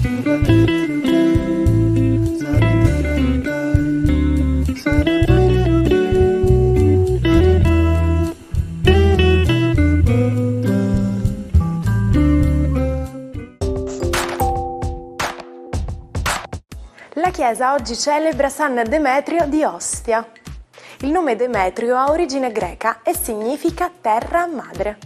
La chiesa oggi celebra San Demetrio di Ostia. Il nome Demetrio ha origine greca e significa terra madre.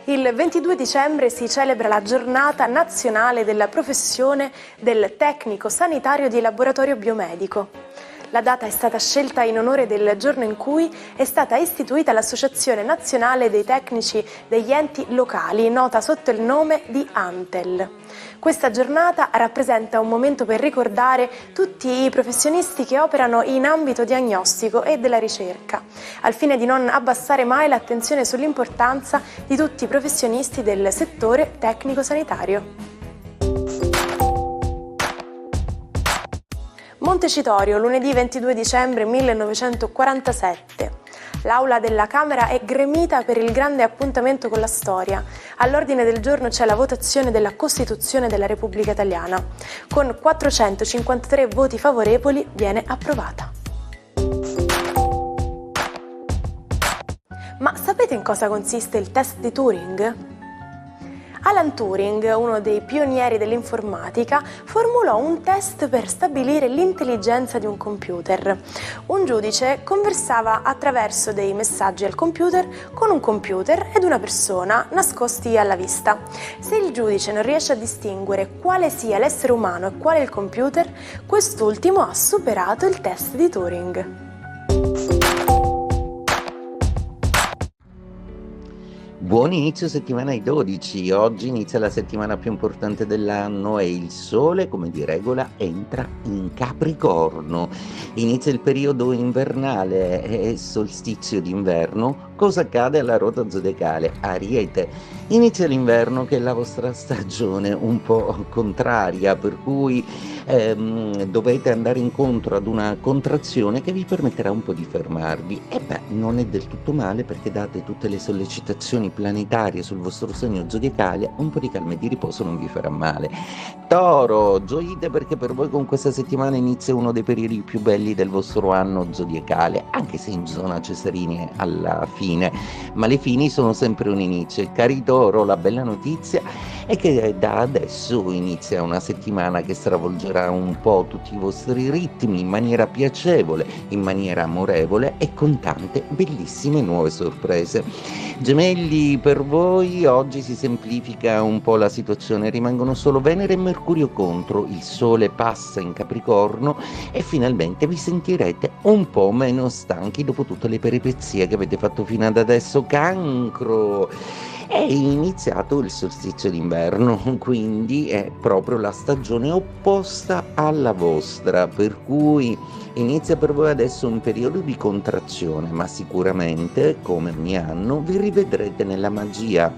Il 22 dicembre si celebra la giornata nazionale della professione del tecnico sanitario di laboratorio biomedico. La data è stata scelta in onore del giorno in cui è stata istituita l'Associazione Nazionale dei Tecnici degli Enti Locali, nota sotto il nome di ANTEL. Questa giornata rappresenta un momento per ricordare tutti i professionisti che operano in ambito diagnostico e della ricerca, al fine di non abbassare mai l'attenzione sull'importanza di tutti i professionisti del settore tecnico-sanitario. Montecitorio, lunedì 22 dicembre 1947. L'aula della Camera è gremita per il grande appuntamento con la storia. All'ordine del giorno c'è la votazione della Costituzione della Repubblica Italiana. Con 453 voti favorevoli viene approvata. Ma sapete in cosa consiste il test di Turing? Alan Turing, uno dei pionieri dell'informatica, formulò un test per stabilire l'intelligenza di un computer. Un giudice conversava attraverso dei messaggi al computer con un computer ed una persona nascosti alla vista. Se il giudice non riesce a distinguere quale sia l'essere umano e quale il computer, quest'ultimo ha superato il test di Turing. Buon inizio settimana ai 12, oggi inizia la settimana più importante dell'anno e il Sole, come di regola, entra in Capricorno. Inizia il periodo invernale e solstizio d'inverno. Cosa accade alla ruota zodiacale? Ariete. Inizia l'inverno, che è la vostra stagione un po' contraria, per cui dovete andare incontro ad una contrazione che vi permetterà un po' di fermarvi. E beh, non è del tutto male, perché date tutte le sollecitazioni planetarie sul vostro segno zodiacale, un po' di calma e di riposo non vi farà male. Toro, gioite perché per voi con questa settimana inizia uno dei periodi più belli del vostro anno zodiacale, anche se in zona Cesarini alla fine, ma le fini sono sempre un inizio. Cari Toro, la bella notizia è che da adesso inizia una settimana che stravolgerà un po' tutti i vostri ritmi in maniera piacevole, in maniera amorevole e con tante bellissime nuove sorprese. Gemelli, per voi oggi si semplifica un po' la situazione, rimangono solo Venere e Mercurio contro, il Sole passa in Capricorno e finalmente vi sentirete un po' meno stanchi dopo tutte le peripezie che avete fatto fino ad adesso. Cancro, è iniziato il solstizio d'inverno, quindi è proprio la stagione opposta alla vostra, per cui inizia per voi adesso un periodo di contrazione, ma sicuramente, come ogni anno, vi rivedrete nella magia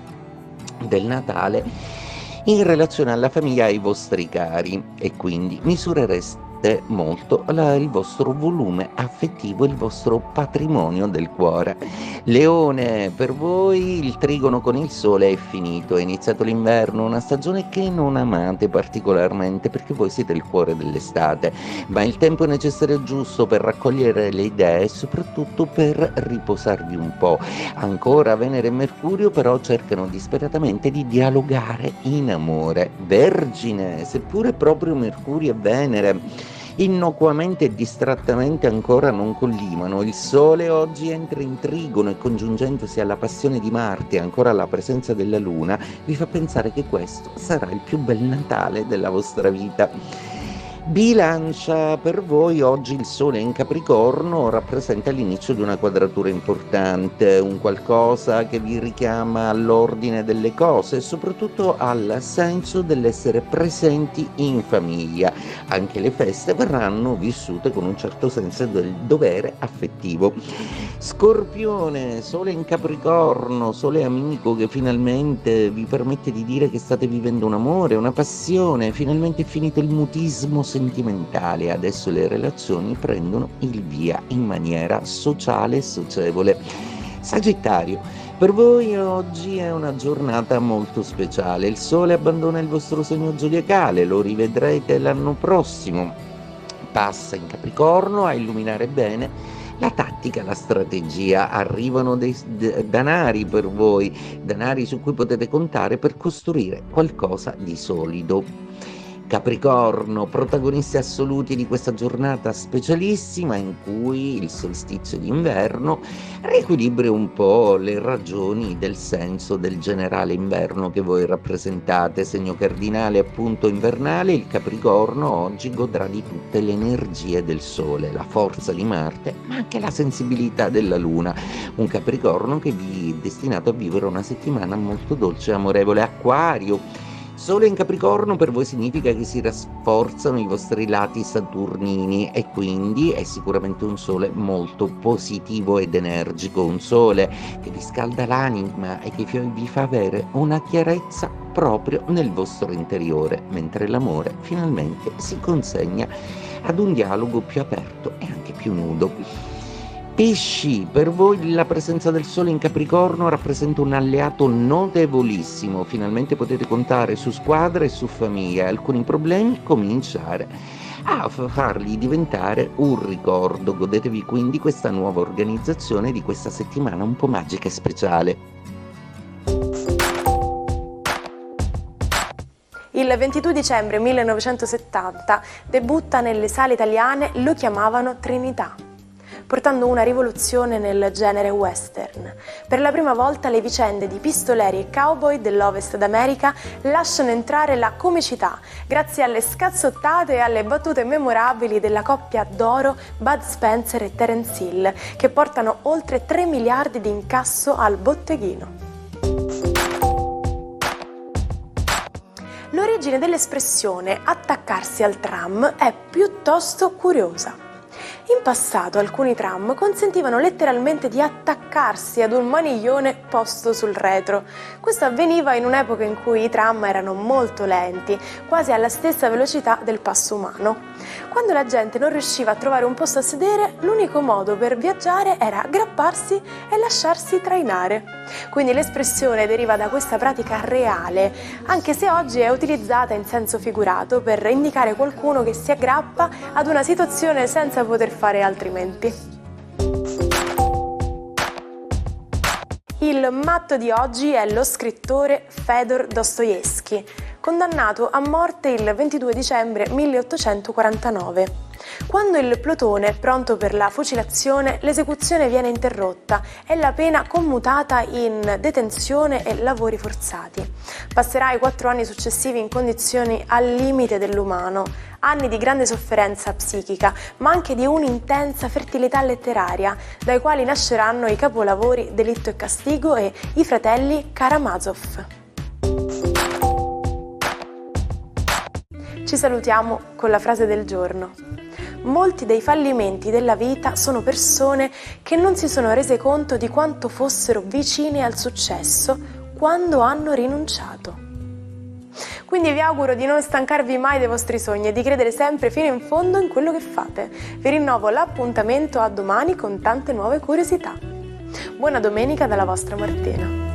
del Natale in relazione alla famiglia e ai vostri cari, e quindi misurereste molto il vostro volume affettivo, il vostro patrimonio del cuore. Leone, per voi il trigono con il Sole è finito, è iniziato l'inverno, una stagione che non amate particolarmente perché voi siete il cuore dell'estate, ma il tempo necessario e giusto per raccogliere le idee e soprattutto per riposarvi un po'. Ancora Venere e Mercurio però cercano disperatamente di dialogare in amore. Vergine, seppure proprio Mercurio e Venere innocuamente e distrattamente ancora non collimano, il Sole oggi entra in trigono e, congiungendosi alla passione di Marte e ancora alla presenza della Luna, vi fa pensare che questo sarà il più bel Natale della vostra vita. Bilancia, per voi oggi il Sole in Capricorno rappresenta l'inizio di una quadratura importante, un qualcosa che vi richiama all'ordine delle cose e soprattutto al senso dell'essere presenti in famiglia. Anche le feste verranno vissute con un certo senso del dovere affettivo. Scorpione, Sole in Capricorno, Sole amico che finalmente vi permette di dire che state vivendo un amore, una passione, finalmente è finito il mutismo sentimentale, adesso le relazioni prendono il via in maniera sociale e socievole. Sagittario, Per voi oggi è una giornata molto speciale. Il Sole abbandona il vostro segno zodiacale, lo rivedrete l'anno prossimo. Passa in Capricorno a illuminare bene la tattica, la strategia. Arrivano dei danari per voi, danari su cui potete contare per costruire qualcosa di solido. Capricorno, protagonisti assoluti di questa giornata specialissima in cui il solstizio d'inverno riequilibra un po' le ragioni del senso del generale inverno che voi rappresentate. Segno cardinale appunto invernale, il Capricorno oggi godrà di tutte le energie del Sole, la forza di Marte, ma anche la sensibilità della Luna. Un Capricorno che vi è destinato a vivere una settimana molto dolce e amorevole. Acquario, Sole in Capricorno per voi significa che si rafforzano i vostri lati saturnini e quindi è sicuramente un Sole molto positivo ed energico, un Sole che vi scalda l'anima e che vi fa avere una chiarezza proprio nel vostro interiore, mentre l'amore finalmente si consegna ad un dialogo più aperto e anche più nudo. Pesci, per voi la presenza del Sole in Capricorno rappresenta un alleato notevolissimo, finalmente potete contare su squadra e su famiglia, alcuni problemi cominciare a farli diventare un ricordo. Godetevi quindi questa nuova organizzazione di questa settimana un po' magica e speciale. Il 22 dicembre 1970 debutta nelle sale italiane Lo chiamavano Trinità, portando una rivoluzione nel genere western. Per la prima volta le vicende di pistoleri e cowboy dell'Ovest d'America lasciano entrare la comicità, grazie alle scazzottate e alle battute memorabili della coppia d'oro Bud Spencer e Terence Hill, che portano oltre 3 miliardi di incasso al botteghino. L'origine dell'espressione attaccarsi al tram è piuttosto curiosa. In passato alcuni tram consentivano letteralmente di attaccarsi ad un maniglione posto sul retro. Questo avveniva in un'epoca in cui i tram erano molto lenti, quasi alla stessa velocità del passo umano. Quando la gente non riusciva a trovare un posto a sedere, l'unico modo per viaggiare era aggrapparsi e lasciarsi trainare. Quindi l'espressione deriva da questa pratica reale, anche se oggi è utilizzata in senso figurato per indicare qualcuno che si aggrappa ad una situazione senza poter fare altrimenti. Il matto di oggi è lo scrittore Fëdor Dostoevskij, condannato a morte il 22 dicembre 1849. Quando il plotone è pronto per la fucilazione, l'esecuzione viene interrotta e la pena commutata in detenzione e lavori forzati. Passerà i 4 anni successivi in condizioni al limite dell'umano, anni di grande sofferenza psichica, ma anche di un'intensa fertilità letteraria, dai quali nasceranno i capolavori Delitto e Castigo e I fratelli Karamazov. Ci salutiamo con la frase del giorno. Molti dei fallimenti della vita sono persone che non si sono rese conto di quanto fossero vicine al successo quando hanno rinunciato. Quindi vi auguro di non stancarvi mai dei vostri sogni e di credere sempre fino in fondo in quello che fate. Vi rinnovo l'appuntamento a domani con tante nuove curiosità. Buona domenica dalla vostra Martina.